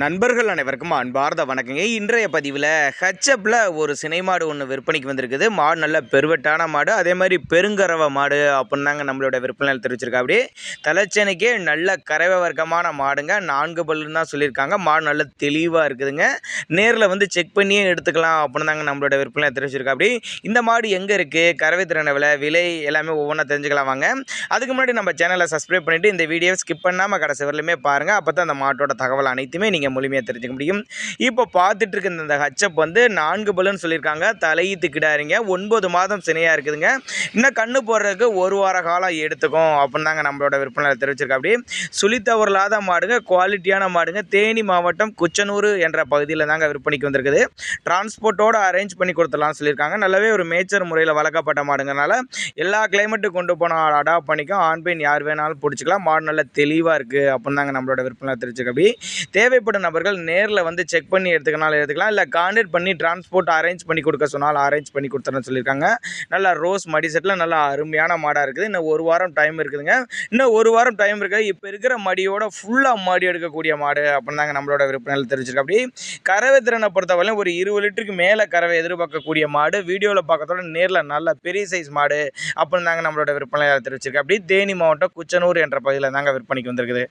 நண்பர்கள் அனைவருக்கும் அன்பார்ந்த வணக்கங்க. இன்றைய பதிவில் ஹெச்எப்பில் ஒரு சினை மாடு ஒன்று விற்பனைக்கு வந்திருக்குது. மாடு நல்ல பெருவெட்டான மாடு, அதே மாதிரி பெருங்கறவை மாடு அப்படின்னு தாங்க நம்மளோட விற்பனை தெரிவிச்சிருக்கா. அப்படி தலைச்சனைக்கே நல்ல கறவை வர்க்கமான மாடுங்க. 4 பல்லுன்னு தான் சொல்லியிருக்காங்க. மாடு நல்ல தெளிவாக இருக்குதுங்க. நேரில் வந்து செக் பண்ணியே எடுத்துக்கலாம் அப்படின்னு தாங்க நம்மளோட விற்பனை தெரிவிச்சிருக்கா. அப்படி இந்த மாடு எங்கே இருக்குது, கறவை திறனை விலை எல்லாமே ஒவ்வொன்றா தெரிஞ்சுக்கலாம் வாங்க. அதுக்கு முன்னாடி நம்ம சேனலை சப்ஸ்கிரைப் பண்ணிவிட்டு இந்த வீடியோவை ஸ்கிப் பண்ணாமல் கடைசி வரலுமே பாருங்கள். அப்போ தான் அந்த மாட்டோட தகவல் அனைத்துமே நீங்கள் முழுமையாக தெரிஞ்சுக்க முடியும். இப்போ பார்த்துட்டு இருக்க இந்த ஹெச்எப் வந்து 4 பல்லுன்னு சொல்லியிருக்காங்க. தலையீத்து கிடாரிங்க, 9 மாதம் சினையாக இருக்குதுங்க. இன்னும் கண்ணு போடுறதுக்கு 1 வார காலம் எடுத்துக்கும் அப்படின்னு தாங்க நம்மளோட விற்பனை தெரிவிச்சிருக்கா. அப்படி சுழித்தவரலாத மாடுங்க, குவாலிட்டியான மாடுங்க. தேனி மாவட்டம் குச்சனூர் என்ற பகுதியில் தாங்க விற்பனைக்கு வந்திருக்குது. டிரான்ஸ்போர்ட்டோடு அரேஞ்ச் பண்ணி கொடுத்துடலாம்னு சொல்லியிருக்காங்க. நல்லாவே ஒரு மேய்ச்சர் முறையில் வளர்க்கப்பட்ட மாடுங்கனால எல்லா கிளைமேட்டுக்கு கொண்டு போனால் அடாப்ட் பண்ணிக்கும். ஆண் பெண் யார் வேணாலும் பிடிச்சிக்கலாம். மாடு நல்லா தெளிவாக இருக்குது அப்படின்னு தாங்க நம்மளோட விற்பனை தெரிவிச்சிருக்கா. அப்படி தேவைப்படும் நபர்கள் நேரில் வந்து செக் பண்ணி எடுத்துக்கலாம், இல்லை கான்டாக்ட் பண்ணி டிரான்ஸ்போர்ட் அரேஞ்ச் பண்ணி கொடுக்க சொன்னால் அரேஞ்ச் பண்ணி கொடுத்துறேன்னு சொல்லியிருக்காங்க. நல்லா ரோஸ் மடி செட்டில் நல்லா அருமையான மாடாக இருக்குது. இன்னும் 1 வாரம் டைம் இருக்குதுங்க. இன்னும் 1 வாரம் டைம் இருக்குது. இப்போ இருக்கிற மடியோட ஃபுல்லாக மடி எடுக்கக்கூடிய மாடு அப்படின்னு தாங்க நம்மளோட விற்பனையில் தெரிஞ்சிருக்கா. அப்படி கறவை திறனை பொறுத்தவரையிலும் ஒரு 20 லிட்டருக்கு மேலே கறவை எதிர்பார்க்கக்கூடிய மாடு. வீடியோவில் பார்க்கறதோட நேரில் நல்ல பெரிய சைஸ் மாடு அப்படின்னு தாங்க நம்மளோட விற்பனையில் தெரிவிச்சிருக்கா. அப்படி தேனி மாவட்டம் குச்சனூர் என்ற பகுதியில் தாங்க விற்பனைக்கு வந்திருக்குது.